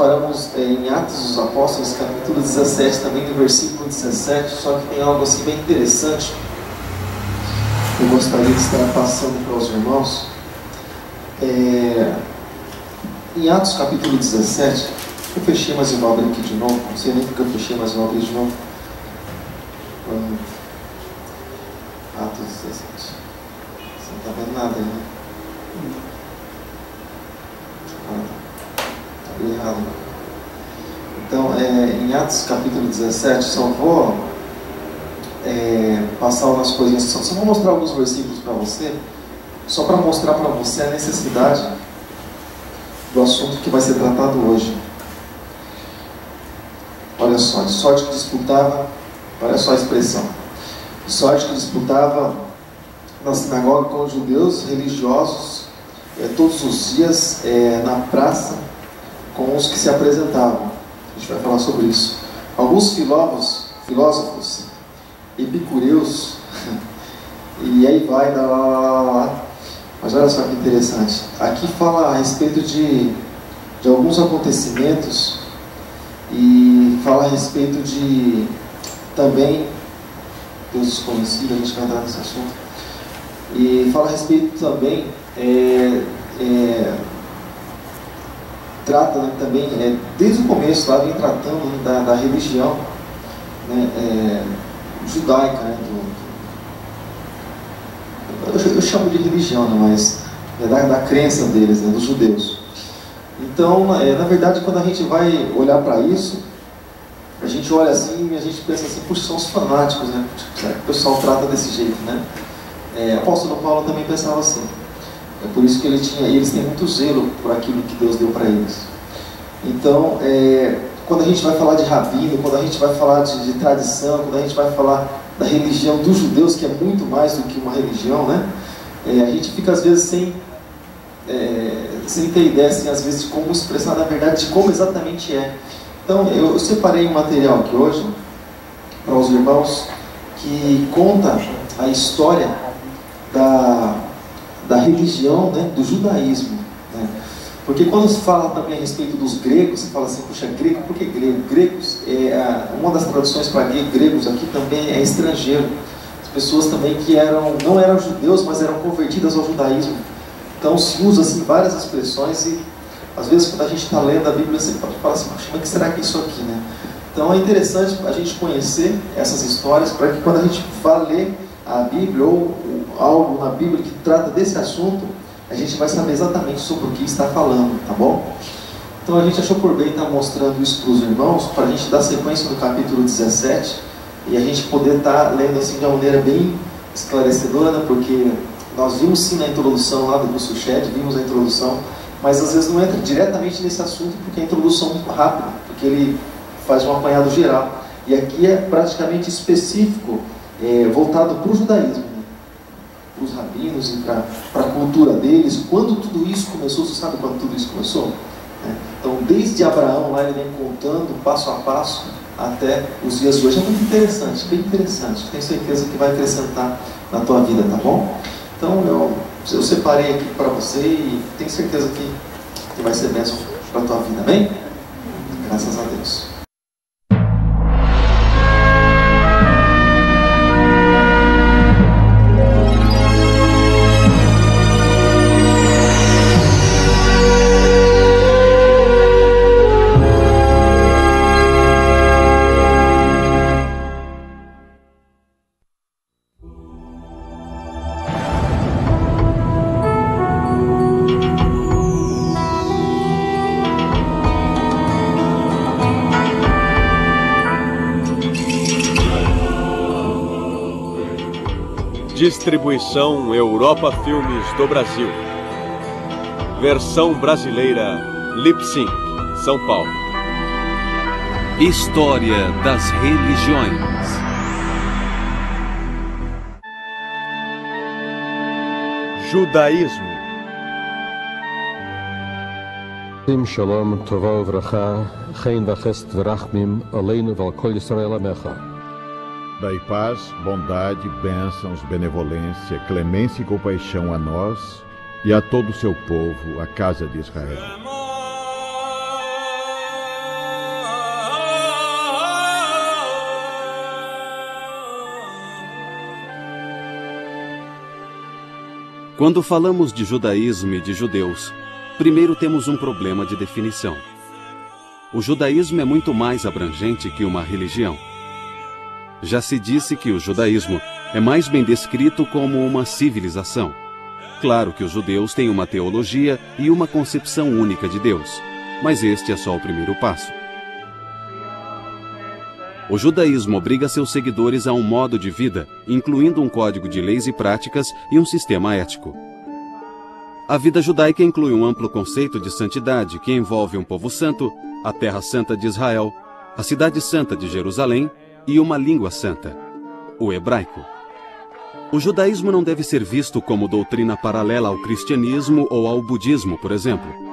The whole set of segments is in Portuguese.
paramos em Atos dos Apóstolos, capítulo 17, também no versículo 17, só que tem algo assim bem interessante. Eu gostaria de estar passando para os irmãos. Em Atos capítulo 17, eu fechei, mas eu vou abrir aqui de novo. Não sei nem porque eu fechei, mas eu vou abrir de novo. Atos 17. Você não está vendo nada aí, né? Está bem errado. Então, em Atos capítulo 17, só vou passar umas coisinhas. Só vou mostrar alguns versículos para você, só para mostrar para você a necessidade do assunto que vai ser tratado hoje. Olha só, de sorte que disputava, olha só a expressão, de sorte que disputava na sinagoga com os judeus religiosos todos os dias na praça com os que se apresentavam. A gente vai falar sobre isso. Alguns filósofos epicureus, e aí vai, lá. Mas olha só que interessante. Aqui fala a respeito de alguns acontecimentos e fala a respeito de também Deus desconhecido, a gente vai entrar nesse assunto. E fala a respeito também, trata, né, também, desde o começo lá, vem tratando, né, da religião, né, judaica, né, eu chamo de religião, né, mas da crença deles, né, dos judeus. Então, na verdade, quando a gente vai olhar para isso, a gente olha assim e a gente pensa assim, puxa, são os fanáticos, né? Será que o pessoal trata desse jeito, né? O apóstolo Paulo também pensava assim. É por isso que eles têm muito zelo por aquilo que Deus deu para eles. Então, quando a gente vai falar de rabino, quando a gente vai falar de tradição, quando a gente vai falar da religião dos judeus, que é muito mais do que uma religião, né? A gente fica às vezes sem ter ideia, assim, às vezes, de como expressar na verdade, de como exatamente é. Então, eu separei um material aqui hoje para os irmãos que conta a história da religião, né, do judaísmo, né? Porque quando se fala também a respeito dos gregos, se fala assim, puxa, grego, por que grego? Gregos, uma das traduções para gregos aqui também é estrangeiro. As pessoas também que não eram judeus, mas eram convertidas ao judaísmo. Então se usa assim várias expressões e às vezes quando a gente está lendo a Bíblia você pode falar assim, mas o que será que é isso aqui, né? Então é interessante a gente conhecer essas histórias para que quando a gente vá ler a Bíblia ou algo na Bíblia que trata desse assunto, a gente vai saber exatamente sobre o que está falando, tá bom? Então a gente achou por bem estar mostrando isso para os irmãos, para a gente dar sequência no capítulo 17 e a gente poder estar lendo assim de uma maneira bem esclarecedora, né? Porque nós vimos sim na introdução lá do curso Shed, vimos a introdução, mas às vezes não entra diretamente nesse assunto porque a introdução é muito rápida, porque ele faz um apanhado geral. E aqui é praticamente específico, voltado para o judaísmo, né? Para os rabinos e para a cultura deles. Quando tudo isso começou, você sabe quando tudo isso começou? Então, desde Abraão, lá ele vem contando passo a passo até os dias de hoje. É muito interessante, bem interessante. Tenho certeza que vai acrescentar na tua vida, tá bom? Então, eu separei aqui para você e tenho certeza que vai ser bênção para a tua vida, amém? Graças a Deus. Distribuição Europa Filmes do Brasil. Versão brasileira Lip Sync, São Paulo. História das religiões. Judaísmo. Shalom tova uvracha, chen vachest v'rachmim aleinu v'al kol Yisrael amecha. Dai paz, bondade, bênçãos, benevolência, clemência e compaixão a nós e a todo o seu povo, a casa de Israel. Quando falamos de judaísmo e de judeus, primeiro temos um problema de definição. O judaísmo é muito mais abrangente que uma religião. Já se disse que o judaísmo é mais bem descrito como uma civilização. Claro que os judeus têm uma teologia e uma concepção única de Deus, mas este é só o primeiro passo. O judaísmo obriga seus seguidores a um modo de vida, incluindo um código de leis e práticas e um sistema ético. A vida judaica inclui um amplo conceito de santidade que envolve um povo santo, a terra santa de Israel, a cidade santa de Jerusalém e uma língua santa, o hebraico. O judaísmo não deve ser visto como doutrina paralela ao cristianismo ou ao budismo, por exemplo.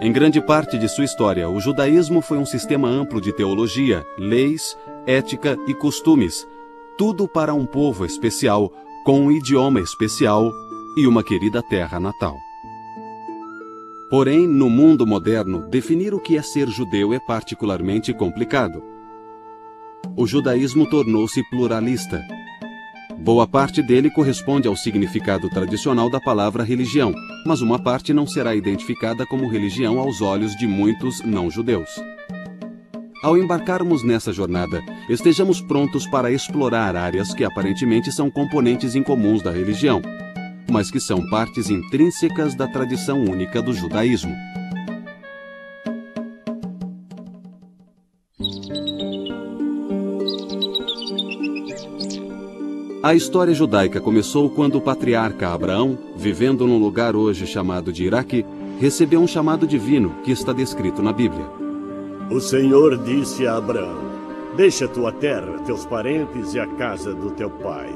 Em grande parte de sua história, o judaísmo foi um sistema amplo de teologia, leis, ética e costumes, tudo para um povo especial, com um idioma especial e uma querida terra natal. Porém, no mundo moderno, definir o que é ser judeu é particularmente complicado. O judaísmo tornou-se pluralista. Boa parte dele corresponde ao significado tradicional da palavra religião, mas uma parte não será identificada como religião aos olhos de muitos não-judeus. Ao embarcarmos nessa jornada, estejamos prontos para explorar áreas que aparentemente são componentes incomuns da religião, mas que são partes intrínsecas da tradição única do judaísmo. A história judaica começou quando o patriarca Abraão, vivendo num lugar hoje chamado de Iraque, recebeu um chamado divino que está descrito na Bíblia. O Senhor disse a Abraão: deixa tua terra, teus parentes e a casa do teu pai,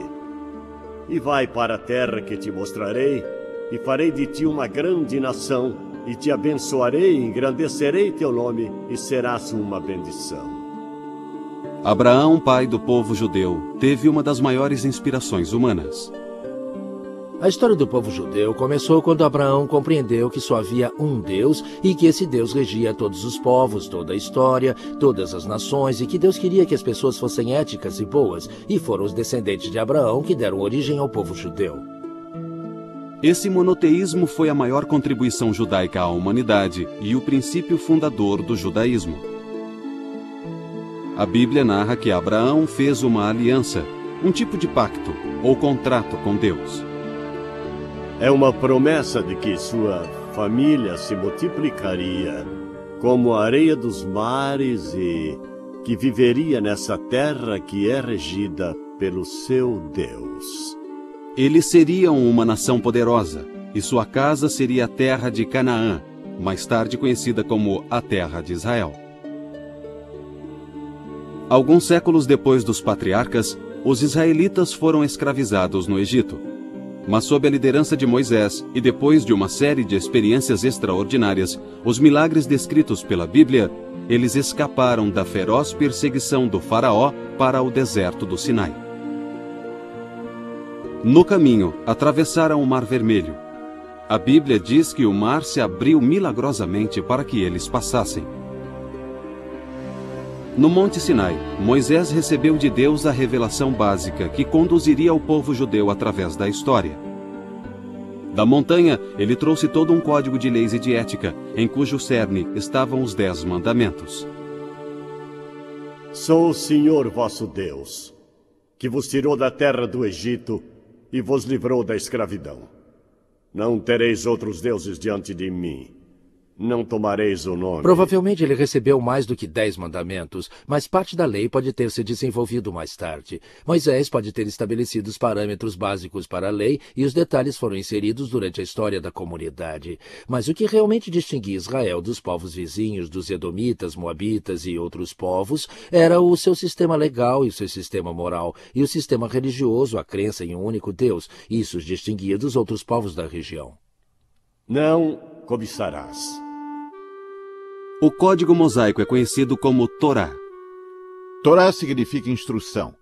e vai para a terra que te mostrarei, e farei de ti uma grande nação, e te abençoarei, engrandecerei teu nome, e serás uma bendição. Abraão, pai do povo judeu, teve uma das maiores inspirações humanas. A história do povo judeu começou quando Abraão compreendeu que só havia um Deus e que esse Deus regia todos os povos, toda a história, todas as nações, e que Deus queria que as pessoas fossem éticas e boas, e foram os descendentes de Abraão que deram origem ao povo judeu. Esse monoteísmo foi a maior contribuição judaica à humanidade e o princípio fundador do judaísmo. A Bíblia narra que Abraão fez uma aliança, um tipo de pacto ou contrato com Deus. É uma promessa de que sua família se multiplicaria como a areia dos mares e que viveria nessa terra que é regida pelo seu Deus. Eles seriam uma nação poderosa e sua casa seria a terra de Canaã, mais tarde conhecida como a terra de Israel. Alguns séculos depois dos patriarcas, os israelitas foram escravizados no Egito. Mas sob a liderança de Moisés e depois de uma série de experiências extraordinárias, os milagres descritos pela Bíblia, eles escaparam da feroz perseguição do faraó para o deserto do Sinai. No caminho, atravessaram o Mar Vermelho. A Bíblia diz que o mar se abriu milagrosamente para que eles passassem. No Monte Sinai, Moisés recebeu de Deus a revelação básica que conduziria o povo judeu através da história. Da montanha, ele trouxe todo um código de leis e de ética, em cujo cerne estavam os 10 mandamentos. Sou o Senhor vosso Deus, que vos tirou da terra do Egito e vos livrou da escravidão. Não tereis outros deuses diante de mim. Não tomareis o nome. Provavelmente ele recebeu mais do que 10 mandamentos, mas parte da lei pode ter se desenvolvido mais tarde. Moisés pode ter estabelecido os parâmetros básicos para a lei e os detalhes foram inseridos durante a história da comunidade. Mas o que realmente distinguia Israel dos povos vizinhos, dos edomitas, moabitas e outros povos, era o seu sistema legal e o seu sistema moral, e o sistema religioso, a crença em um único Deus. Isso os distinguia dos outros povos da região. Não cobiçarás. O código mosaico é conhecido como Torá. Torá significa instrução.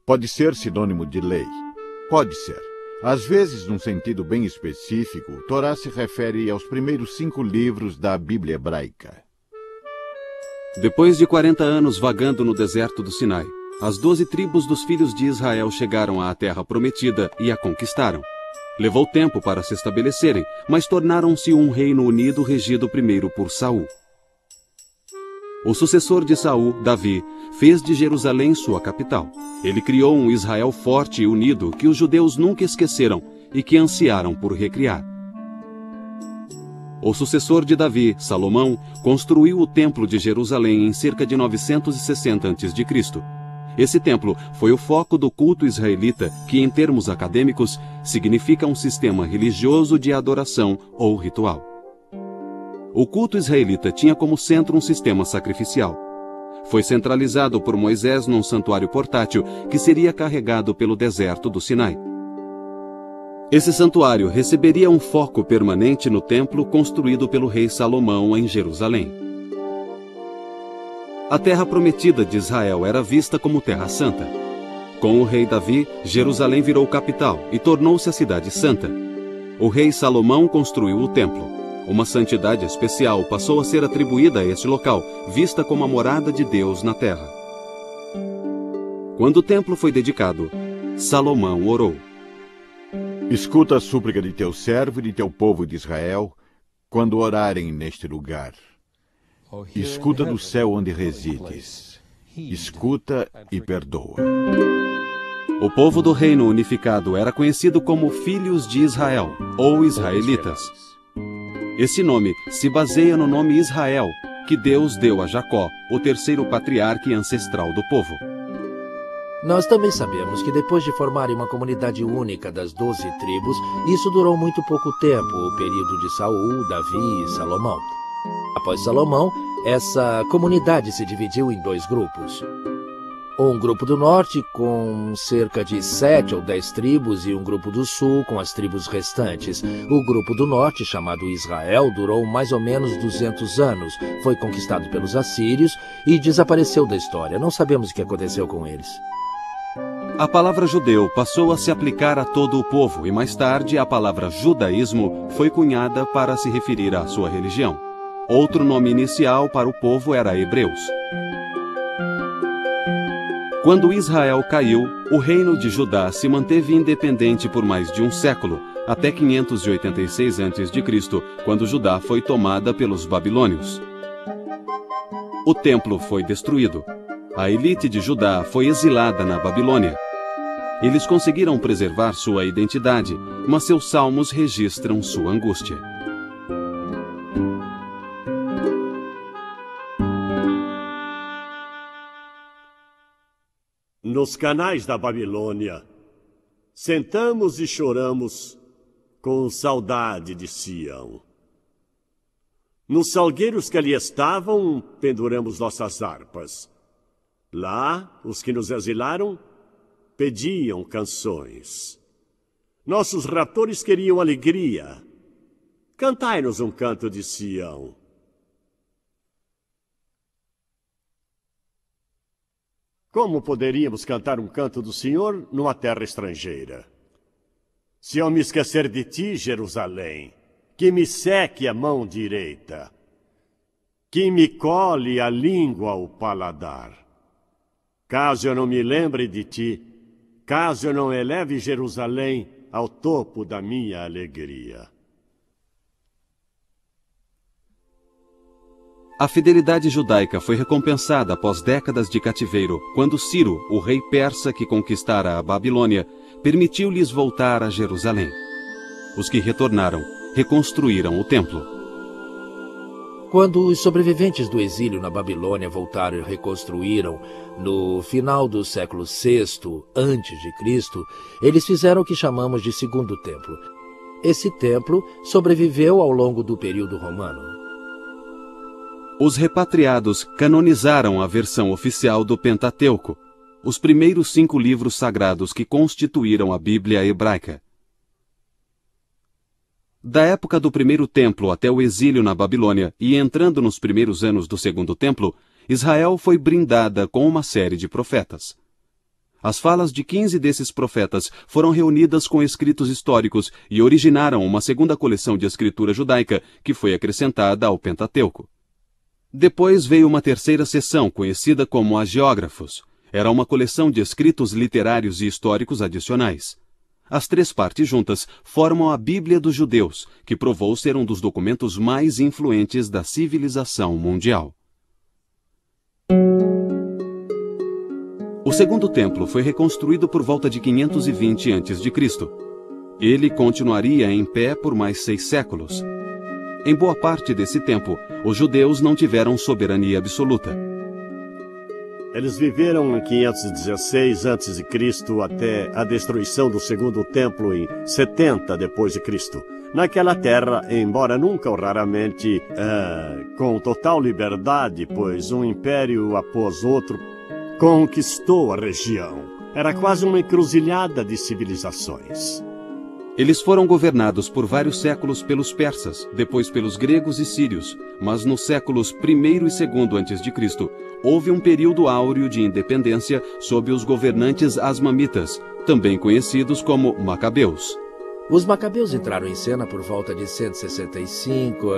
Pode ser sinônimo de lei. Pode ser. Às vezes, num sentido bem específico, Torá se refere aos primeiros 5 livros da Bíblia hebraica. Depois de 40 anos vagando no deserto do Sinai, as 12 tribos dos filhos de Israel chegaram à terra prometida e a conquistaram. Levou tempo para se estabelecerem, mas tornaram-se um reino unido regido primeiro por Saul. O sucessor de Saul, Davi, fez de Jerusalém sua capital. Ele criou um Israel forte e unido que os judeus nunca esqueceram e que ansiaram por recriar. O sucessor de Davi, Salomão, construiu o Templo de Jerusalém em cerca de 960 a.C. Esse templo foi o foco do culto israelita, que, em termos acadêmicos, significa um sistema religioso de adoração ou ritual. O culto israelita tinha como centro um sistema sacrificial. Foi centralizado por Moisés num santuário portátil que seria carregado pelo deserto do Sinai. Esse santuário receberia um foco permanente no templo construído pelo rei Salomão em Jerusalém. A terra prometida de Israel era vista como Terra Santa. Com o rei Davi, Jerusalém virou capital e tornou-se a cidade santa. O rei Salomão construiu o templo. Uma santidade especial passou a ser atribuída a este local, vista como a morada de Deus na terra. Quando o templo foi dedicado, Salomão orou: Escuta a súplica de teu servo e de teu povo de Israel, quando orarem neste lugar. Escuta do céu onde resides. Escuta e perdoa. O povo do reino unificado era conhecido como Filhos de Israel, ou Israelitas. Esse nome se baseia no nome Israel, que Deus deu a Jacó, o terceiro patriarca e ancestral do povo. Nós também sabemos que depois de formarem uma comunidade única das 12 tribos, isso durou muito pouco tempo, o período de Saul, Davi e Salomão. Após Salomão, essa comunidade se dividiu em 2 grupos. Um grupo do norte com cerca de 7 ou 10 tribos e um grupo do sul com as tribos restantes. O grupo do norte, chamado Israel, durou mais ou menos 200 anos, foi conquistado pelos assírios e desapareceu da história. Não sabemos o que aconteceu com eles. A palavra judeu passou a se aplicar a todo o povo e mais tarde a palavra judaísmo foi cunhada para se referir à sua religião. Outro nome inicial para o povo era hebreus. Quando Israel caiu, o reino de Judá se manteve independente por mais de um século, até 586 a.C., quando Judá foi tomada pelos babilônios. O templo foi destruído. A elite de Judá foi exilada na Babilônia. Eles conseguiram preservar sua identidade, mas seus salmos registram sua angústia. Nos canais da Babilônia, sentamos e choramos com saudade de Sião. Nos salgueiros que ali estavam, penduramos nossas harpas. Lá, os que nos exilaram pediam canções. Nossos raptores queriam alegria. Cantai-nos um canto de Sião. Como poderíamos cantar um canto do Senhor numa terra estrangeira? Se eu me esquecer de ti, Jerusalém, que me seque a mão direita, que me cole a língua ao paladar. Caso eu não me lembre de ti, caso eu não eleve Jerusalém ao topo da minha alegria. A fidelidade judaica foi recompensada após décadas de cativeiro, quando Ciro, o rei persa que conquistara a Babilônia, permitiu-lhes voltar a Jerusalém. Os que retornaram reconstruíram o templo. Quando os sobreviventes do exílio na Babilônia voltaram e reconstruíram, no final do século VI a.C., eles fizeram o que chamamos de Segundo Templo. Esse templo sobreviveu ao longo do período romano. Os repatriados canonizaram a versão oficial do Pentateuco, os primeiros 5 livros sagrados que constituíram a Bíblia hebraica. Da época do primeiro templo até o exílio na Babilônia e entrando nos primeiros anos do segundo templo, Israel foi brindada com uma série de profetas. As falas de 15 desses profetas foram reunidas com escritos históricos e originaram uma segunda coleção de escritura judaica que foi acrescentada ao Pentateuco. Depois veio uma terceira seção, conhecida como hagiógrafos. Era uma coleção de escritos literários e históricos adicionais. As 3 partes juntas formam a Bíblia dos Judeus, que provou ser um dos documentos mais influentes da civilização mundial. O Segundo Templo foi reconstruído por volta de 520 a.C. Ele continuaria em pé por mais 6 séculos. Em boa parte desse tempo, os judeus não tiveram soberania absoluta. Eles viveram em 516 a.C. até a destruição do Segundo Templo em 70 d.C. Naquela terra, embora nunca ou raramente com total liberdade, pois um império após outro conquistou a região. Era quase uma encruzilhada de civilizações. Eles foram governados por vários séculos pelos persas, depois pelos gregos e sírios, mas nos séculos I e II a.C., houve um período áureo de independência sob os governantes asmamitas, também conhecidos como macabeus. Os macabeus entraram em cena por volta de 165,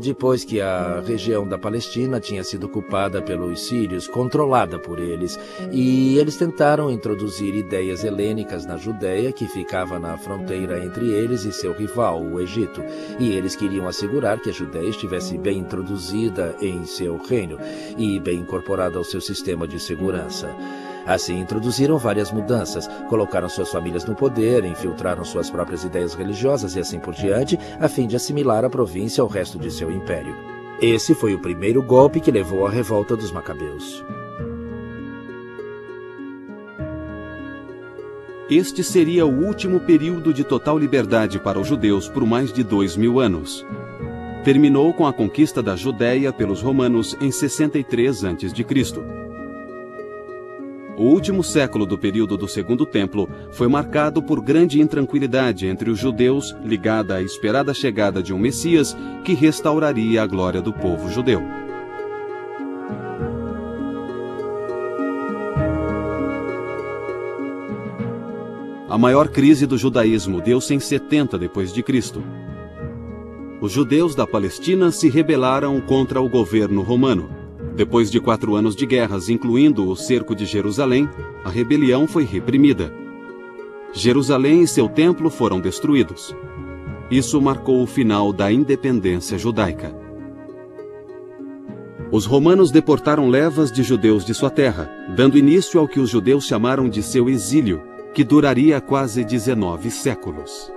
depois que a região da Palestina tinha sido ocupada pelos sírios, controlada por eles, e eles tentaram introduzir ideias helênicas na Judéia, que ficava na fronteira entre eles e seu rival, o Egito, e eles queriam assegurar que a Judéia estivesse bem introduzida em seu reino e bem incorporada ao seu sistema de segurança. Assim, introduziram várias mudanças, colocaram suas famílias no poder, infiltraram suas próprias ideias religiosas e assim por diante, a fim de assimilar a província ao resto de seu império. Esse foi o primeiro golpe que levou à revolta dos macabeus. Este seria o último período de total liberdade para os judeus por mais de 2000 anos. Terminou com a conquista da Judéia pelos romanos em 63 a.C. O último século do período do Segundo Templo foi marcado por grande intranquilidade entre os judeus, ligada à esperada chegada de um Messias que restauraria a glória do povo judeu. A maior crise do judaísmo deu-se em 70 d.C. Os judeus da Palestina se rebelaram contra o governo romano. Depois de 4 anos de guerras, incluindo o cerco de Jerusalém, a rebelião foi reprimida. Jerusalém e seu templo foram destruídos. Isso marcou o final da independência judaica. Os romanos deportaram levas de judeus de sua terra, dando início ao que os judeus chamaram de seu exílio, que duraria quase 19 séculos.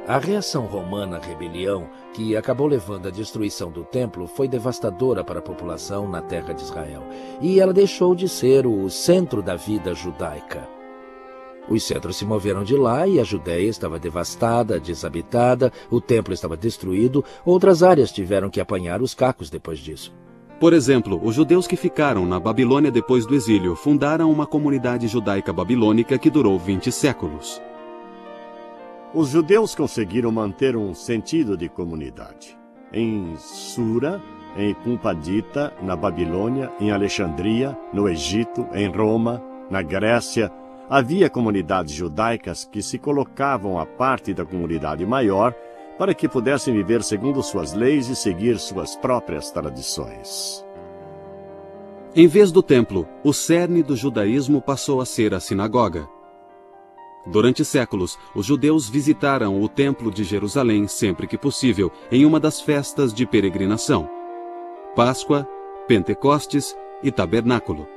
A reação romana à rebelião, que acabou levando à destruição do templo, foi devastadora para a população na terra de Israel, e ela deixou de ser o centro da vida judaica. Os centros se moveram de lá e a Judéia estava devastada, desabitada, o templo estava destruído, outras áreas tiveram que apanhar os cacos depois disso. Por exemplo, os judeus que ficaram na Babilônia depois do exílio fundaram uma comunidade judaica babilônica que durou 20 séculos. Os judeus conseguiram manter um sentido de comunidade. Em Sura, em Pumpadita, na Babilônia, em Alexandria, no Egito, em Roma, na Grécia, havia comunidades judaicas que se colocavam à parte da comunidade maior para que pudessem viver segundo suas leis e seguir suas próprias tradições. Em vez do templo, o cerne do judaísmo passou a ser a sinagoga. Durante séculos, os judeus visitaram o Templo de Jerusalém sempre que possível, em uma das festas de peregrinação: Páscoa, Pentecostes e Tabernáculo.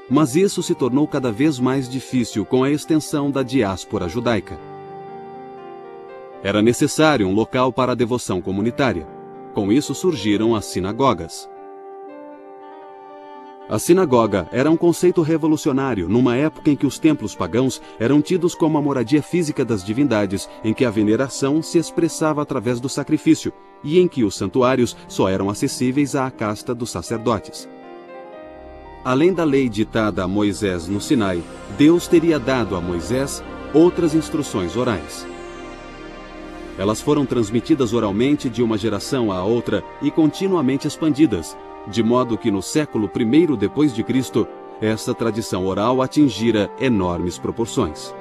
Mas isso se tornou cada vez mais difícil com a extensão da diáspora judaica. Era necessário um local para a devoção comunitária. Com isso surgiram as sinagogas. A sinagoga era um conceito revolucionário numa época em que os templos pagãos eram tidos como a moradia física das divindades, em que a veneração se expressava através do sacrifício e em que os santuários só eram acessíveis à casta dos sacerdotes. Além da lei ditada a Moisés no Sinai, Deus teria dado a Moisés outras instruções orais. Elas foram transmitidas oralmente de uma geração à outra e continuamente expandidas, de modo que no século I depois de Cristo, essa tradição oral atingira enormes proporções.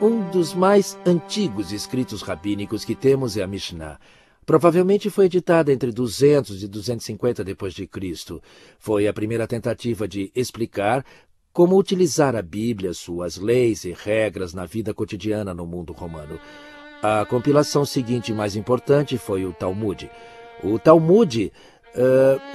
Um dos mais antigos escritos rabínicos que temos é a Mishnah. Provavelmente foi editada entre 200 e 250 depois de Cristo. Foi a primeira tentativa de explicar como utilizar a Bíblia, suas leis e regras na vida cotidiana no mundo romano. A compilação seguinte mais importante foi o Talmud. O Talmud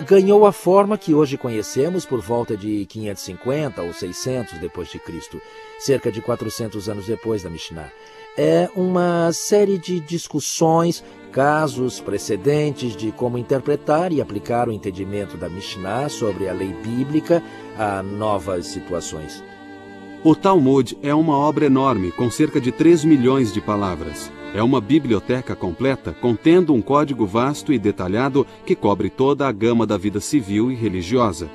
ganhou a forma que hoje conhecemos por volta de 550 ou 600 depois de Cristo, cerca de 400 anos depois da Mishnah. É uma série de discussões, casos, precedentes de como interpretar e aplicar o entendimento da Mishnah sobre a lei bíblica a novas situações. O Talmud é uma obra enorme, com cerca de 3 milhões de palavras. É uma biblioteca completa, contendo um código vasto e detalhado que cobre toda a gama da vida civil e religiosa.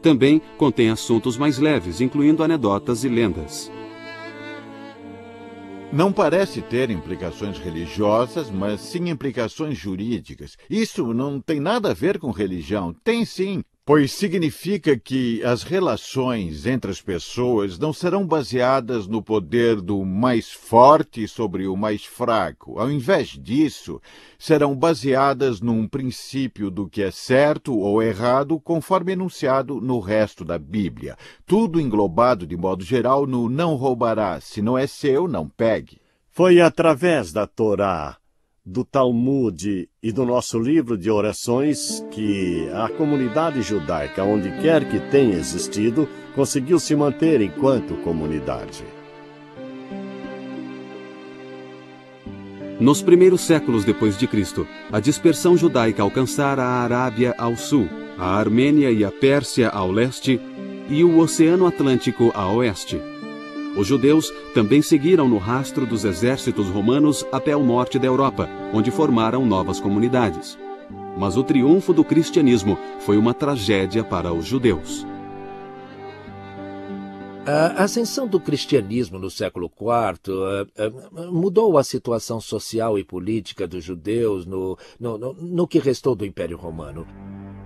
Também contém assuntos mais leves, incluindo anedotas e lendas. Não parece ter implicações religiosas, mas sim implicações jurídicas. Isso não tem nada a ver com religião. Tem sim, pois significa que as relações entre as pessoas não serão baseadas no poder do mais forte sobre o mais fraco. Ao invés disso, serão baseadas num princípio do que é certo ou errado, conforme enunciado no resto da Bíblia. Tudo englobado de modo geral no não roubarás. Se não é seu, não pegue. Foi através da Torá, do Talmud e do nosso livro de orações que a comunidade judaica, onde quer que tenha existido, conseguiu se manter enquanto comunidade. Nos primeiros séculos depois de Cristo, a dispersão judaica alcançara a Arábia ao sul, a Armênia e a Pérsia ao leste e o Oceano Atlântico a oeste. Os judeus também seguiram no rastro dos exércitos romanos até o norte da Europa, onde formaram novas comunidades. Mas o triunfo do cristianismo foi uma tragédia para os judeus. A ascensão do cristianismo no século IV mudou a situação social e política dos judeus no que restou do Império Romano.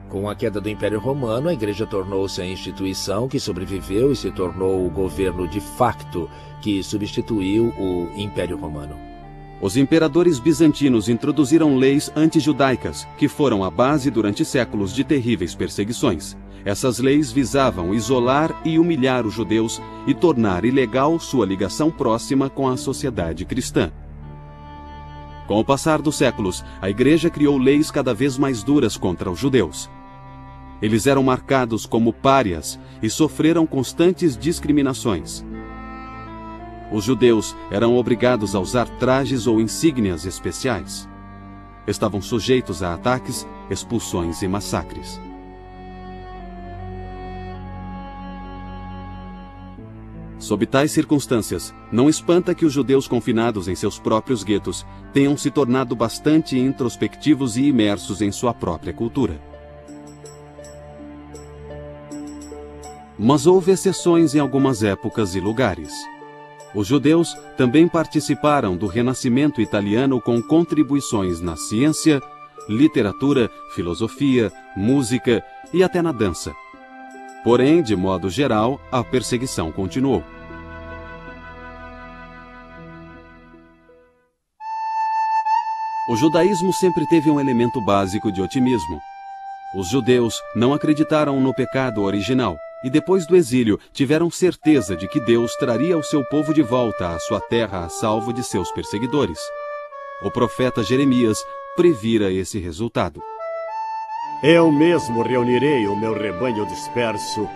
Com a queda do Império Romano, a Igreja tornou-se a instituição que sobreviveu e se tornou o governo de facto que substituiu o Império Romano. Os imperadores bizantinos introduziram leis antijudaicas, que foram a base durante séculos de terríveis perseguições. Essas leis visavam isolar e humilhar os judeus e tornar ilegal sua ligação próxima com a sociedade cristã. Com o passar dos séculos, a Igreja criou leis cada vez mais duras contra os judeus. Eles eram marcados como párias e sofreram constantes discriminações. Os judeus eram obrigados a usar trajes ou insígnias especiais. Estavam sujeitos a ataques, expulsões e massacres. Sob tais circunstâncias, não espanta que os judeus confinados em seus próprios guetos tenham se tornado bastante introspectivos e imersos em sua própria cultura. Mas houve exceções em algumas épocas e lugares. Os judeus também participaram do Renascimento italiano com contribuições na ciência, literatura, filosofia, música e até na dança. Porém, de modo geral, a perseguição continuou. O judaísmo sempre teve um elemento básico de otimismo. Os judeus não acreditaram no pecado original e, depois do exílio, tiveram certeza de que Deus traria o seu povo de volta à sua terra a salvo de seus perseguidores. O profeta Jeremias previra esse resultado. Eu mesmo reunirei o meu rebanho disperso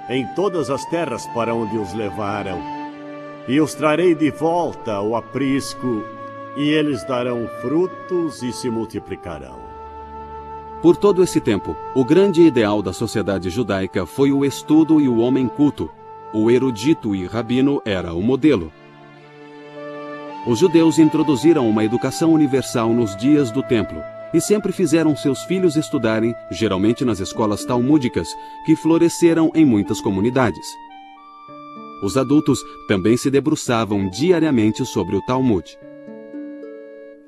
em todas as terras para onde os levaram, e os trarei de volta ao aprisco, e eles darão frutos e se multiplicarão. Por todo esse tempo, o grande ideal da sociedade judaica foi o estudo e o homem culto. O erudito e rabino era o modelo. Os judeus introduziram uma educação universal nos dias do templo e sempre fizeram seus filhos estudarem, geralmente nas escolas talmúdicas, que floresceram em muitas comunidades. Os adultos também se debruçavam diariamente sobre o Talmud.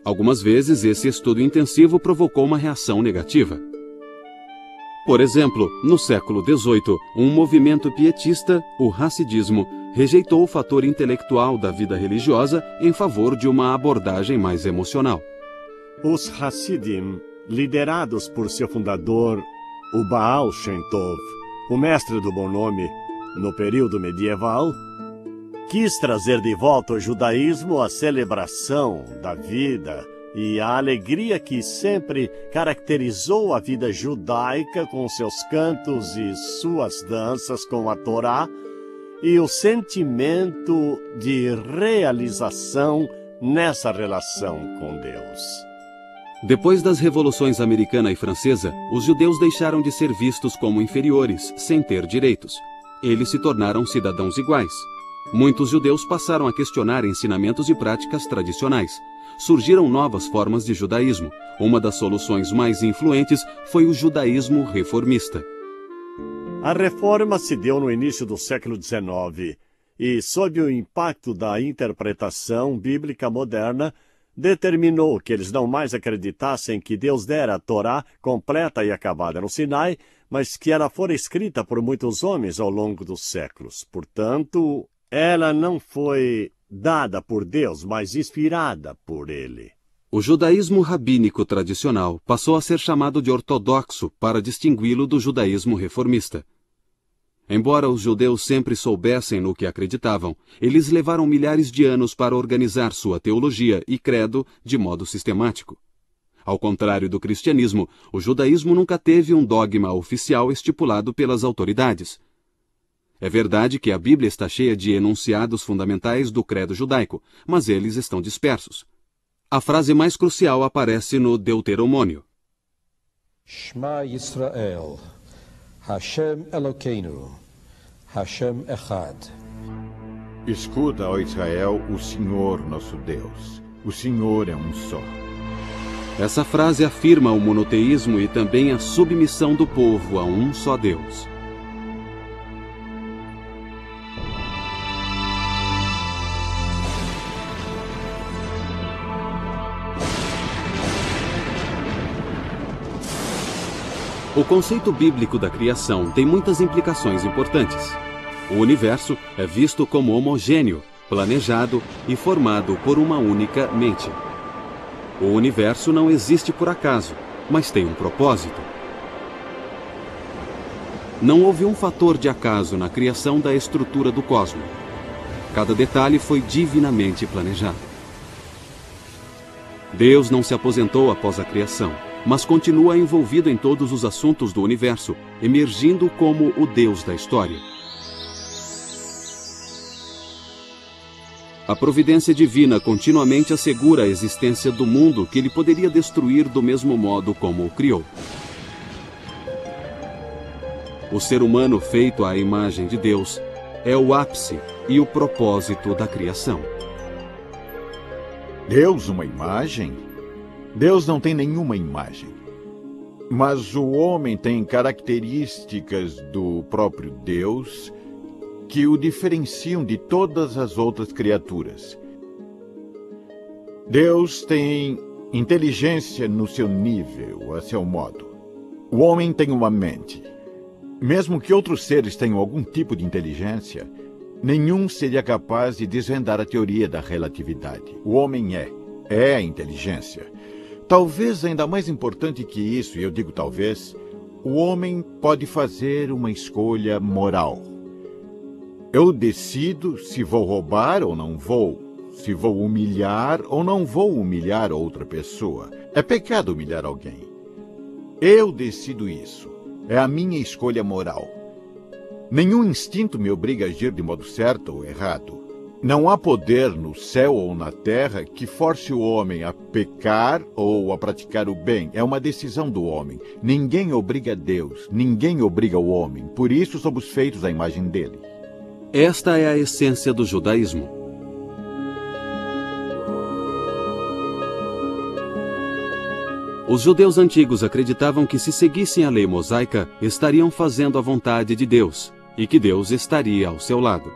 Algumas vezes esse estudo intensivo provocou uma reação negativa. Por exemplo, no século XVIII, um movimento pietista, o Hassidismo, rejeitou o fator intelectual da vida religiosa em favor de uma abordagem mais emocional. Os Hassidim, liderados por seu fundador, o Baal Shem Tov, o mestre do bom nome, no período medieval, quis trazer de volta ao judaísmo a celebração da vida e a alegria que sempre caracterizou a vida judaica com seus cantos e suas danças com a Torá e o sentimento de realização nessa relação com Deus. Depois das revoluções americana e francesa, os judeus deixaram de ser vistos como inferiores, sem ter direitos. Eles se tornaram cidadãos iguais. Muitos judeus passaram a questionar ensinamentos e práticas tradicionais. Surgiram novas formas de judaísmo. Uma das soluções mais influentes foi o judaísmo reformista. A reforma se deu no início do século XIX e, sob o impacto da interpretação bíblica moderna, determinou que eles não mais acreditassem que Deus dera a Torá completa e acabada no Sinai, mas que ela fora escrita por muitos homens ao longo dos séculos. Portanto, ela não foi dada por Deus, mas inspirada por ele. O judaísmo rabínico tradicional passou a ser chamado de ortodoxo para distingui-lo do judaísmo reformista. Embora os judeus sempre soubessem no que acreditavam, eles levaram milhares de anos para organizar sua teologia e credo de modo sistemático. Ao contrário do cristianismo, o judaísmo nunca teve um dogma oficial estipulado pelas autoridades. É verdade que a Bíblia está cheia de enunciados fundamentais do credo judaico, mas eles estão dispersos. A frase mais crucial aparece no Deuteronômio. Shema Yisrael, Hashem Elokeinu, Hashem Echad. Escuta, ó Israel, o Senhor nosso Deus. O Senhor é um só. Essa frase afirma o monoteísmo e também a submissão do povo a um só Deus. O conceito bíblico da criação tem muitas implicações importantes. O universo é visto como homogêneo, planejado e formado por uma única mente. O universo não existe por acaso, mas tem um propósito. Não houve um fator de acaso na criação da estrutura do cosmos. Cada detalhe foi divinamente planejado. Deus não se aposentou após a criação, mas continua envolvido em todos os assuntos do universo, emergindo como o Deus da história. A providência divina continuamente assegura a existência do mundo que ele poderia destruir do mesmo modo como o criou. O ser humano feito à imagem de Deus é o ápice e o propósito da criação. Deus, uma imagem? Deus não tem nenhuma imagem. Mas o homem tem características do próprio Deus que o diferenciam de todas as outras criaturas. Deus tem inteligência no seu nível, a seu modo. O homem tem uma mente. Mesmo que outros seres tenham algum tipo de inteligência, nenhum seria capaz de desvendar a teoria da relatividade. O homem é a inteligência. Talvez ainda mais importante que isso, e eu digo talvez, o homem pode fazer uma escolha moral. Eu decido se vou roubar ou não vou, se vou humilhar ou não vou humilhar outra pessoa. É pecado humilhar alguém. Eu decido isso. É a minha escolha moral. Nenhum instinto me obriga a agir de modo certo ou errado. Não há poder no céu ou na terra que force o homem a pecar ou a praticar o bem. É uma decisão do homem. Ninguém obriga Deus, ninguém obriga o homem. Por isso somos feitos à imagem dele. Esta é a essência do judaísmo. Os judeus antigos acreditavam que se seguissem a lei mosaica, estariam fazendo a vontade de Deus, e que Deus estaria ao seu lado.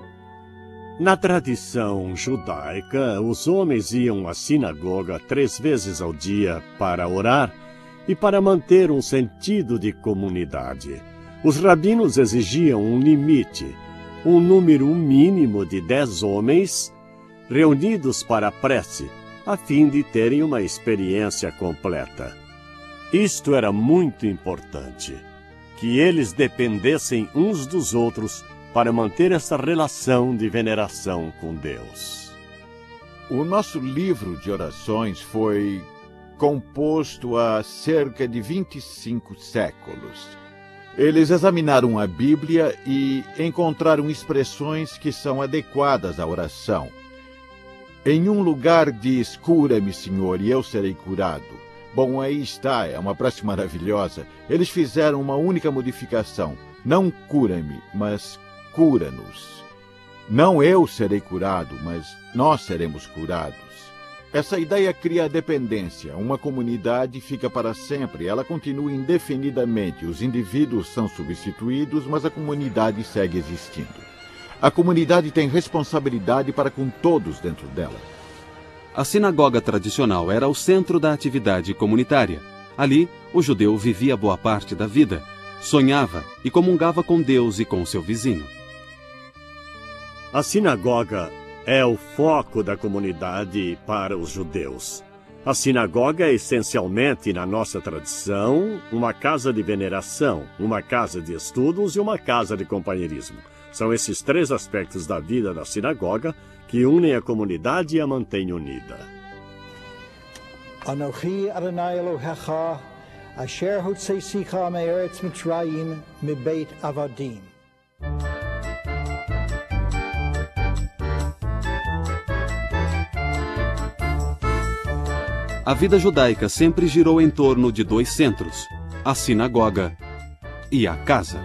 Na tradição judaica, os homens iam à sinagoga 3 vezes ao dia para orar e para manter um sentido de comunidade. Os rabinos exigiam um limite, um número mínimo de 10 homens reunidos para a prece, a fim de terem uma experiência completa. Isto era muito importante, que eles dependessem uns dos outros para manter essa relação de veneração com Deus. O nosso livro de orações foi composto há cerca de 25 séculos. Eles examinaram a Bíblia e encontraram expressões que são adequadas à oração. Em um lugar diz, cura-me, Senhor, e eu serei curado. Bom, aí está, é uma prece maravilhosa. Eles fizeram uma única modificação. Não cura-me, mas cura-nos. Não eu serei curado, mas nós seremos curados. Essa ideia cria a dependência. Uma comunidade fica para sempre, ela continua indefinidamente. Os indivíduos são substituídos, mas a comunidade segue existindo. A comunidade tem responsabilidade para com todos dentro dela. A sinagoga tradicional era o centro da atividade comunitária. Ali, o judeu vivia boa parte da vida, sonhava e comungava com Deus e com seu vizinho. A sinagoga é o foco da comunidade para os judeus. A sinagoga é essencialmente, na nossa tradição, uma casa de veneração, uma casa de estudos e uma casa de companheirismo. São esses 3 aspectos da vida da sinagoga que unem a comunidade e a mantêm unida. Anochi Adonai Elohecha, asher hotzeisicha me'eretz Mitzrayim mibeit avadim. A vida judaica sempre girou em torno de 2 centros, a sinagoga e a casa.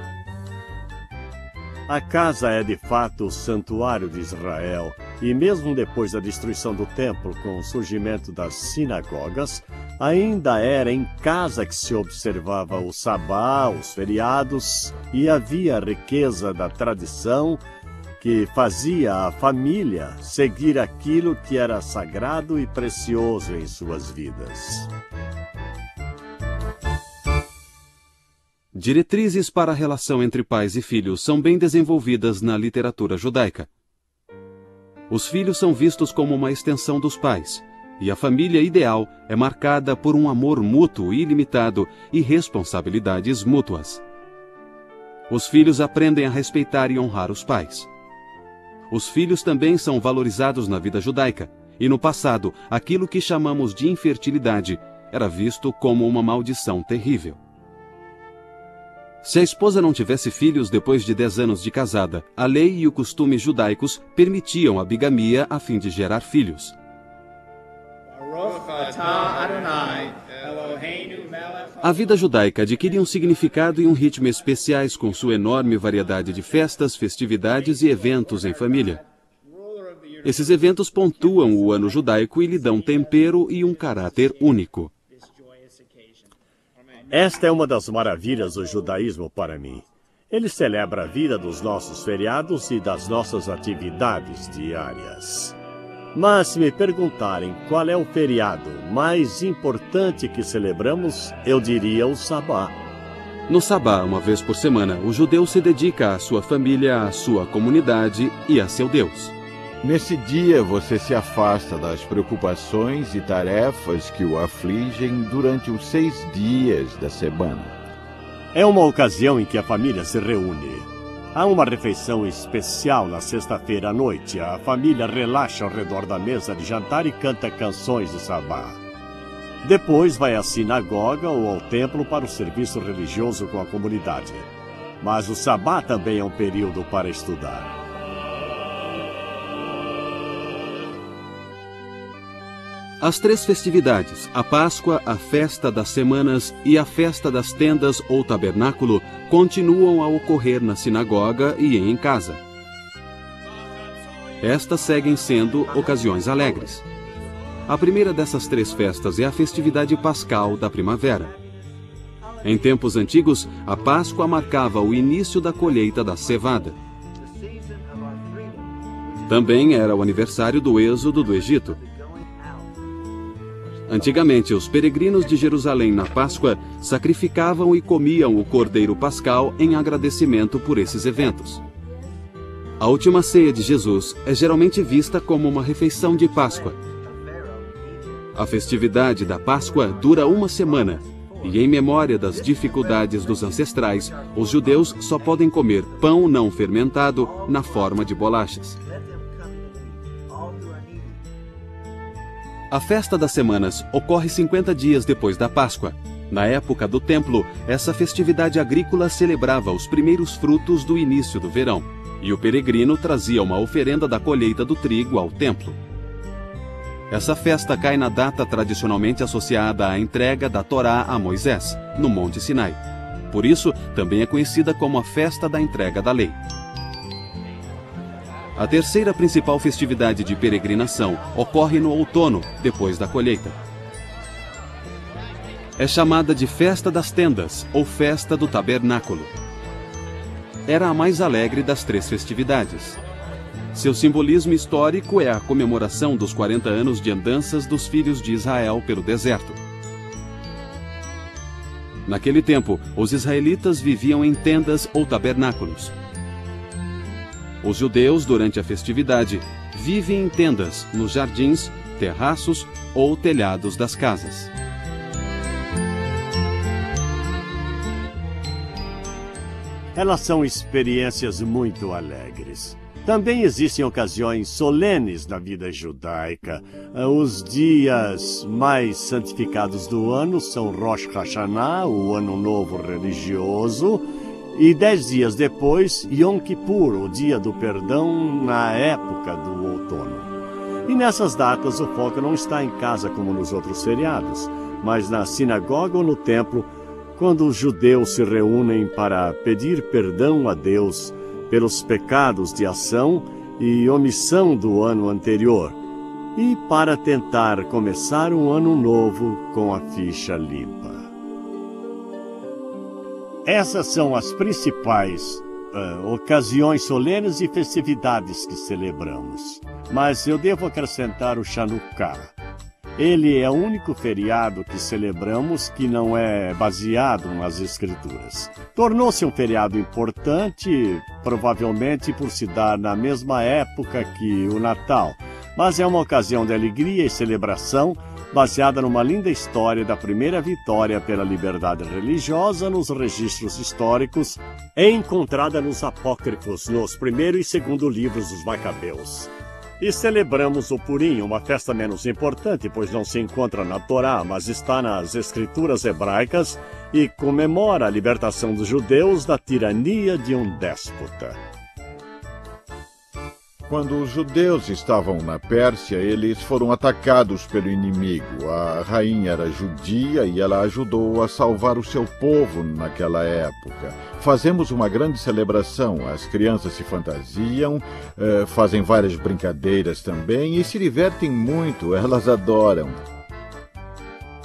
A casa é de fato o santuário de Israel, e mesmo depois da destruição do templo com o surgimento das sinagogas, ainda era em casa que se observava o sabá, os feriados, e havia a riqueza da tradição que fazia a família seguir aquilo que era sagrado e precioso em suas vidas. Diretrizes para a relação entre pais e filhos são bem desenvolvidas na literatura judaica. Os filhos são vistos como uma extensão dos pais, e a família ideal é marcada por um amor mútuo ilimitado e responsabilidades mútuas. Os filhos aprendem a respeitar e honrar os pais. Os filhos também são valorizados na vida judaica, e no passado, aquilo que chamamos de infertilidade era visto como uma maldição terrível. Se a esposa não tivesse filhos depois de 10 anos de casada, a lei e os costumes judaicos permitiam a bigamia a fim de gerar filhos. A vida judaica adquire um significado e um ritmo especiais com sua enorme variedade de festas, festividades e eventos em família. Esses eventos pontuam o ano judaico e lhe dão tempero e um caráter único. Esta é uma das maravilhas do judaísmo para mim. Ele celebra a vida dos nossos feriados e das nossas atividades diárias. Mas se me perguntarem qual é o feriado mais importante que celebramos, eu diria o Sabá. No Sabá, uma vez por semana, o judeu se dedica à sua família, à sua comunidade e a seu Deus. Nesse dia, você se afasta das preocupações e tarefas que o afligem durante os 6 dias da semana. É uma ocasião em que a família se reúne. Há uma refeição especial na sexta-feira à noite. A família relaxa ao redor da mesa de jantar e canta canções de sabá. Depois vai à sinagoga ou ao templo para o serviço religioso com a comunidade. Mas o sabá também é um período para estudar. As 3 festividades, a Páscoa, a Festa das Semanas e a Festa das Tendas ou Tabernáculo, continuam a ocorrer na sinagoga e em casa. Estas seguem sendo ocasiões alegres. A primeira dessas 3 festas é a festividade pascal da primavera. Em tempos antigos, a Páscoa marcava o início da colheita da cevada. Também era o aniversário do êxodo do Egito. Antigamente, os peregrinos de Jerusalém na Páscoa sacrificavam e comiam o cordeiro pascal em agradecimento por esses eventos. A última ceia de Jesus é geralmente vista como uma refeição de Páscoa. A festividade da Páscoa dura uma semana, e em memória das dificuldades dos ancestrais, os judeus só podem comer pão não fermentado na forma de bolachas. A festa das semanas ocorre 50 dias depois da Páscoa. Na época do templo, essa festividade agrícola celebrava os primeiros frutos do início do verão, e o peregrino trazia uma oferenda da colheita do trigo ao templo. Essa festa cai na data tradicionalmente associada à entrega da Torá a Moisés, no Monte Sinai. Por isso, também é conhecida como a Festa da Entrega da Lei. A terceira principal festividade de peregrinação ocorre no outono, depois da colheita. É chamada de Festa das Tendas ou Festa do Tabernáculo. Era a mais alegre das três festividades. Seu simbolismo histórico é a comemoração dos 40 anos de andanças dos filhos de Israel pelo deserto. Naquele tempo, os israelitas viviam em tendas ou tabernáculos. Os judeus, durante a festividade, vivem em tendas, nos jardins, terraços ou telhados das casas. Elas são experiências muito alegres. Também existem ocasiões solenes na vida judaica. Os dias mais santificados do ano são Rosh Hashanah, o Ano Novo religioso, e 10 dias depois, Yom Kippur, o Dia do Perdão, na época do outono. E nessas datas o foco não está em casa como nos outros feriados, mas na sinagoga ou no templo, quando os judeus se reúnem para pedir perdão a Deus pelos pecados de ação e omissão do ano anterior, e para tentar começar um ano novo com a ficha limpa. Essas são as principais ocasiões solenes e festividades que celebramos. Mas eu devo acrescentar o Chanukah. Ele é o único feriado que celebramos que não é baseado nas Escrituras. Tornou-se um feriado importante, provavelmente por se dar na mesma época que o Natal, mas é uma ocasião de alegria e celebração baseada numa linda história da primeira vitória pela liberdade religiosa nos registros históricos, encontrada nos apócrifos, nos primeiro e segundo livros dos Macabeus. E celebramos o Purim, uma festa menos importante, pois não se encontra na Torá, mas está nas escrituras hebraicas e comemora a libertação dos judeus da tirania de um déspota. Quando os judeus estavam na Pérsia, eles foram atacados pelo inimigo. A rainha era judia e ela ajudou a salvar o seu povo naquela época. Fazemos uma grande celebração. As crianças se fantasiam, fazem várias brincadeiras também e se divertem muito, elas adoram.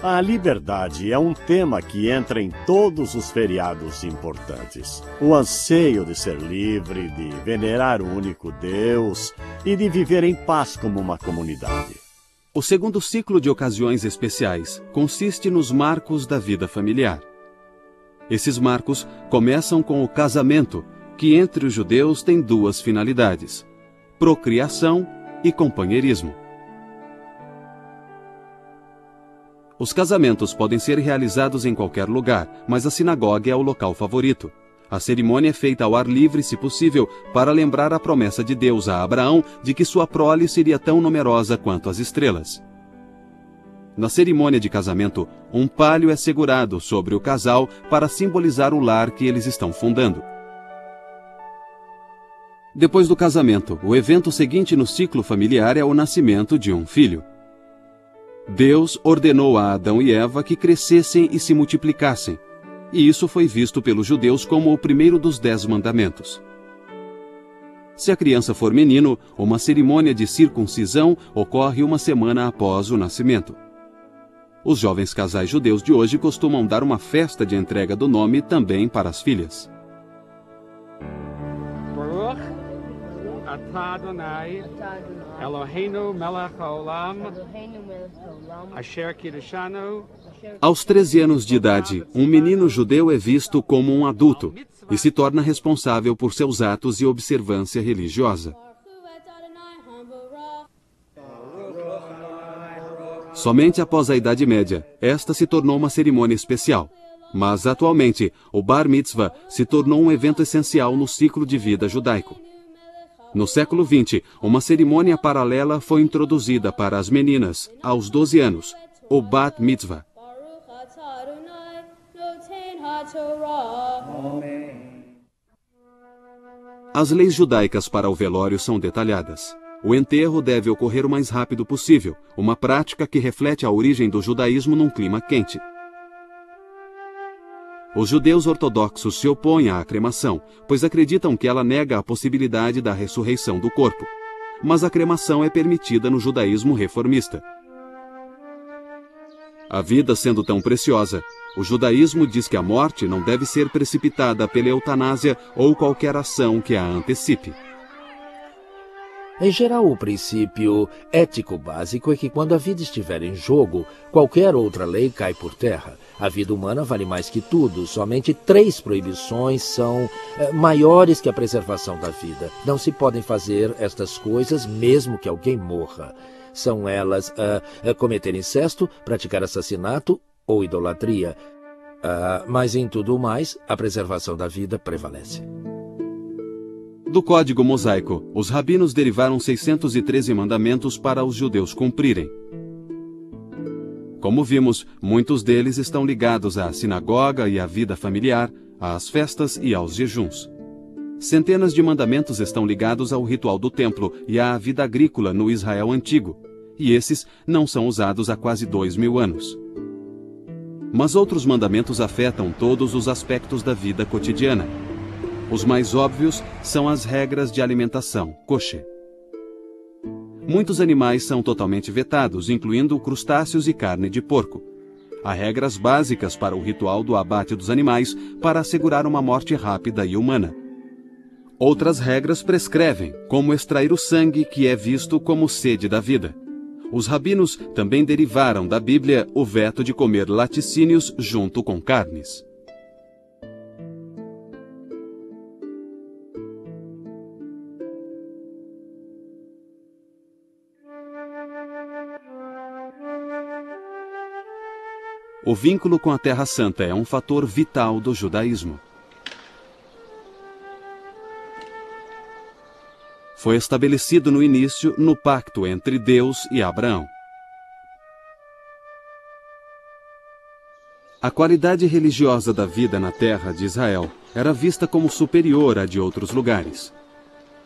A liberdade é um tema que entra em todos os feriados importantes. O anseio de ser livre, de venerar o único Deus e de viver em paz como uma comunidade. O segundo ciclo de ocasiões especiais consiste nos marcos da vida familiar. Esses marcos começam com o casamento, que entre os judeus tem duas finalidades: procriação e companheirismo. Os casamentos podem ser realizados em qualquer lugar, mas a sinagoga é o local favorito. A cerimônia é feita ao ar livre, se possível, para lembrar a promessa de Deus a Abraão de que sua prole seria tão numerosa quanto as estrelas. Na cerimônia de casamento, um palho é segurado sobre o casal para simbolizar o lar que eles estão fundando. Depois do casamento, o evento seguinte no ciclo familiar é o nascimento de um filho. Deus ordenou a Adão e Eva que crescessem e se multiplicassem, e isso foi visto pelos judeus como o primeiro dos 10 mandamentos. Se a criança for menino, uma cerimônia de circuncisão ocorre uma semana após o nascimento. Os jovens casais judeus de hoje costumam dar uma festa de entrega do nome também para as filhas. Baruch atah Adonai Eloheinu melech haolam, asher kiddushanu. Aos 13 anos de idade, um menino judeu é visto como um adulto e se torna responsável por seus atos e observância religiosa. Somente após a Idade Média, esta se tornou uma cerimônia especial. Mas, atualmente, o Bar Mitzvah se tornou um evento essencial no ciclo de vida judaico. No século XX, uma cerimônia paralela foi introduzida para as meninas, aos 12 anos, o Bat Mitzvah. As leis judaicas para o velório são detalhadas. O enterro deve ocorrer o mais rápido possível, uma prática que reflete a origem do judaísmo num clima quente. Os judeus ortodoxos se opõem à cremação, pois acreditam que ela nega a possibilidade da ressurreição do corpo. Mas a cremação é permitida no judaísmo reformista. A vida sendo tão preciosa, o judaísmo diz que a morte não deve ser precipitada pela eutanásia ou qualquer ação que a antecipe. Em geral, o princípio ético básico é que quando a vida estiver em jogo, qualquer outra lei cai por terra. A vida humana vale mais que tudo. Somente 3 proibições são maiores que a preservação da vida. Não se podem fazer estas coisas mesmo que alguém morra. São elas cometer incesto, praticar assassinato ou idolatria. Mas em tudo mais, a preservação da vida prevalece. Do Código Mosaico, os rabinos derivaram 613 mandamentos para os judeus cumprirem. Como vimos, muitos deles estão ligados à sinagoga e à vida familiar, às festas e aos jejuns. Centenas de mandamentos estão ligados ao ritual do templo e à vida agrícola no Israel antigo, e esses não são usados há quase 2000 anos. Mas outros mandamentos afetam todos os aspectos da vida cotidiana. Os mais óbvios são as regras de alimentação, kosher. Muitos animais são totalmente vetados, incluindo crustáceos e carne de porco. Há regras básicas para o ritual do abate dos animais para assegurar uma morte rápida e humana. Outras regras prescrevem, como extrair o sangue que é visto como sede da vida. Os rabinos também derivaram da Bíblia o veto de comer laticínios junto com carnes. O vínculo com a Terra Santa é um fator vital do judaísmo. Foi estabelecido no início no pacto entre Deus e Abraão. A qualidade religiosa da vida na terra de Israel era vista como superior à de outros lugares.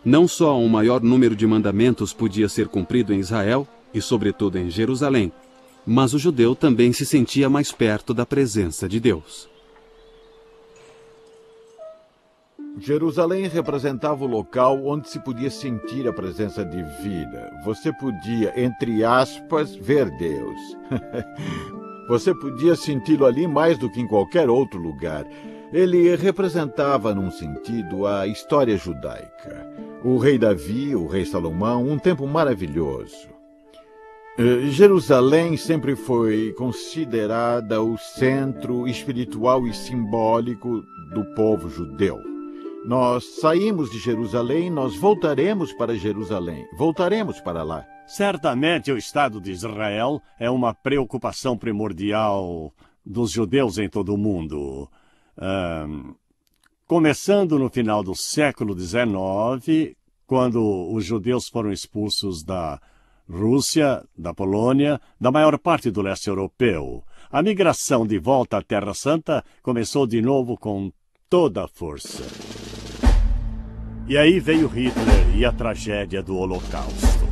Não só um maior número de mandamentos podia ser cumprido em Israel, e sobretudo em Jerusalém, mas o judeu também se sentia mais perto da presença de Deus. Jerusalém representava o local onde se podia sentir a presença divina. Você podia, entre aspas, ver Deus. Você podia senti-lo ali mais do que em qualquer outro lugar. Ele representava, num sentido, a história judaica. O rei Davi, o rei Salomão, um tempo maravilhoso. Jerusalém sempre foi considerada o centro espiritual e simbólico do povo judeu. Nós saímos de Jerusalém, nós voltaremos para Jerusalém, voltaremos para lá. Certamente o Estado de Israel é uma preocupação primordial dos judeus em todo o mundo. Começando no final do século XIX, quando os judeus foram expulsos da Rússia, da Polônia, da maior parte do leste europeu. A migração de volta à Terra Santa começou de novo com toda a força. E aí veio Hitler e a tragédia do Holocausto.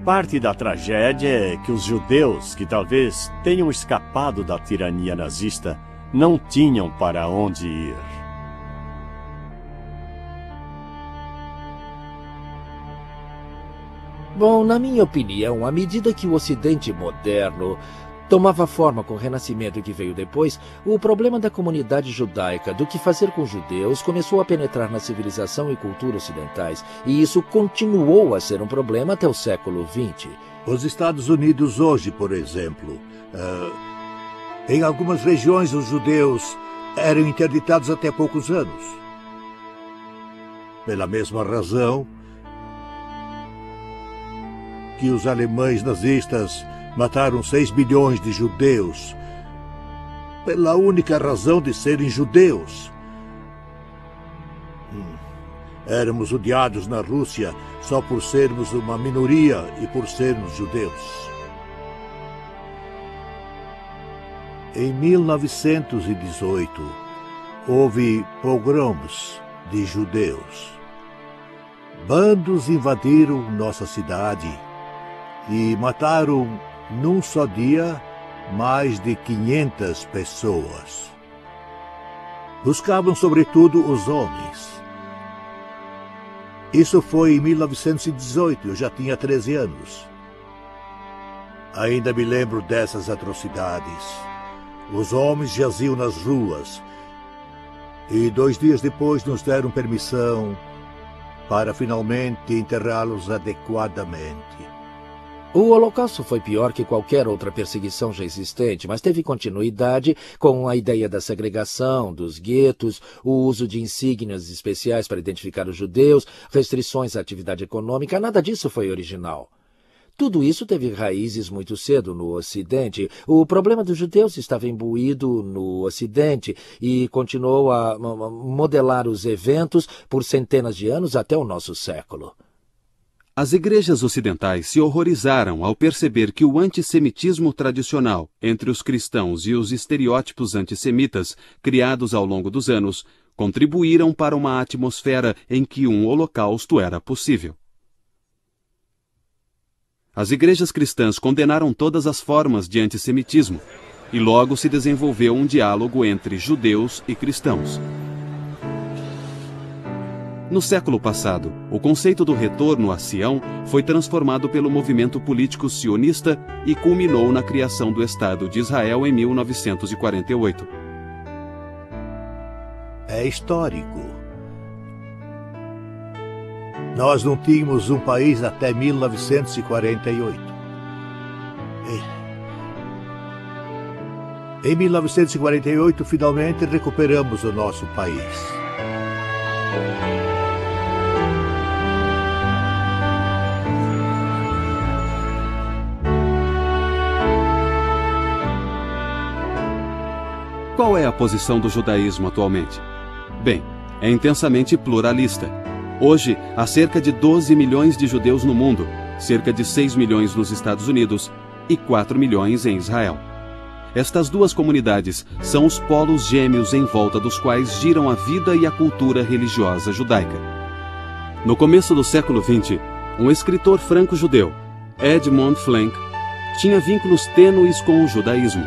Parte da tragédia é que os judeus, que talvez tenham escapado da tirania nazista, não tinham para onde ir. Bom, na minha opinião, à medida que o Ocidente moderno Tomava forma com o renascimento que veio depois, o problema da comunidade judaica do que fazer com judeus começou a penetrar na civilização e cultura ocidentais, e isso continuou a ser um problema até o século XX. Os Estados Unidos hoje, por exemplo, em algumas regiões os judeus eram interditados até poucos anos. Pela mesma razão que os alemães nazistas mataram 6 milhões de judeus, pela única razão de serem judeus. Éramos odiados na Rússia só por sermos uma minoria e por sermos judeus. Em 1918, houve pogroms de judeus. Bandos invadiram nossa cidade e mataram, num só dia, mais de 500 pessoas. Buscavam, sobretudo, os homens. Isso foi em 1918, eu já tinha 13 anos. Ainda me lembro dessas atrocidades. Os homens jaziam nas ruas e 2 dias depois nos deram permissão para finalmente enterrá-los adequadamente. O Holocausto foi pior que qualquer outra perseguição já existente, mas teve continuidade com a ideia da segregação, dos guetos, o uso de insígnias especiais para identificar os judeus, restrições à atividade econômica. Nada disso foi original. Tudo isso teve raízes muito cedo no Ocidente. O problema dos judeus estava imbuído no Ocidente e continuou a modelar os eventos por centenas de anos até o nosso século. As igrejas ocidentais se horrorizaram ao perceber que o antissemitismo tradicional entre os cristãos e os estereótipos antissemitas criados ao longo dos anos contribuíram para uma atmosfera em que um holocausto era possível. As igrejas cristãs condenaram todas as formas de antissemitismo e logo se desenvolveu um diálogo entre judeus e cristãos. No século passado, o conceito do retorno a Sião foi transformado pelo movimento político sionista e culminou na criação do Estado de Israel em 1948. É histórico. Nós não tínhamos um país até 1948. Em 1948, finalmente recuperamos o nosso país. Qual é a posição do judaísmo atualmente? Bem, é intensamente pluralista. Hoje, há cerca de 12 milhões de judeus no mundo, cerca de 6 milhões nos Estados Unidos e 4 milhões em Israel. Estas duas comunidades são os polos gêmeos em volta dos quais giram a vida e a cultura religiosa judaica. No começo do século XX, um escritor franco-judeu, Edmond Flank, tinha vínculos tênues com o judaísmo.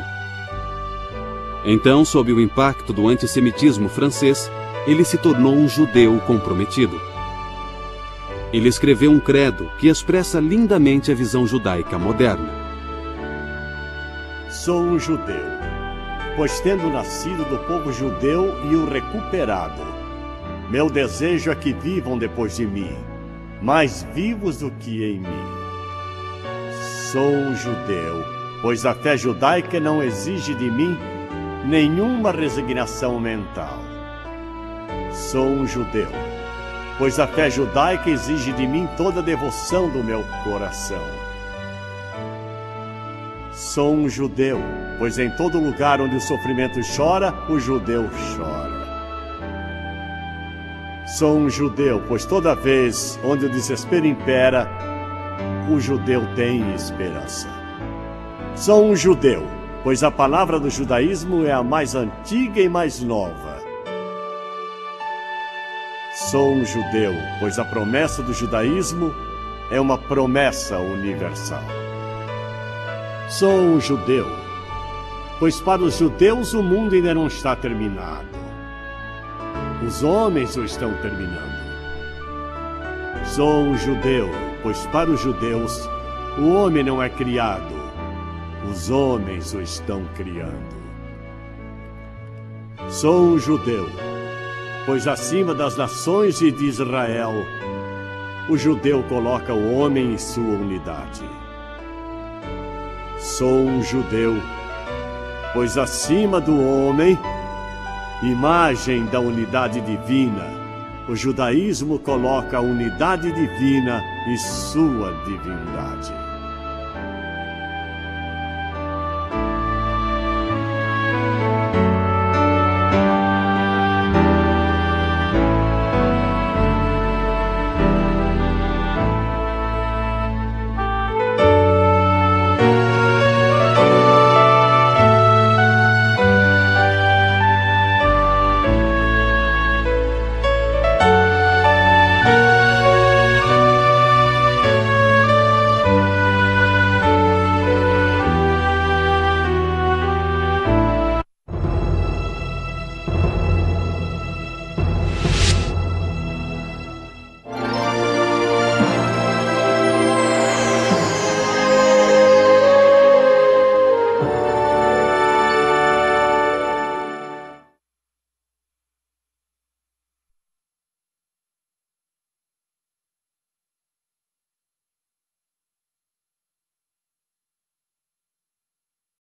Então, sob o impacto do antissemitismo francês, ele se tornou um judeu comprometido. Ele escreveu um credo que expressa lindamente a visão judaica moderna. Sou um judeu, pois tendo nascido do povo judeu e o recuperado, meu desejo é que vivam depois de mim, mais vivos do que em mim. Sou um judeu, pois a fé judaica não exige de mim nenhuma resignação mental. Sou um judeu, pois a fé judaica exige de mim toda a devoção do meu coração. Sou um judeu, pois em todo lugar onde o sofrimento chora, o judeu chora. Sou um judeu, pois toda vez onde o desespero impera, o judeu tem esperança. Sou um judeu, pois a palavra do judaísmo é a mais antiga e mais nova. Sou um judeu, pois a promessa do judaísmo é uma promessa universal. Sou um judeu, pois para os judeus o mundo ainda não está terminado. Os homens o estão terminando. Sou um judeu, pois para os judeus o homem não é criado, Os homens o estão criando. Sou um judeu, pois acima das nações e de Israel, o judeu coloca o homem em sua unidade. Sou um judeu, pois acima do homem, imagem da unidade divina, o judaísmo coloca a unidade divina e sua divindade.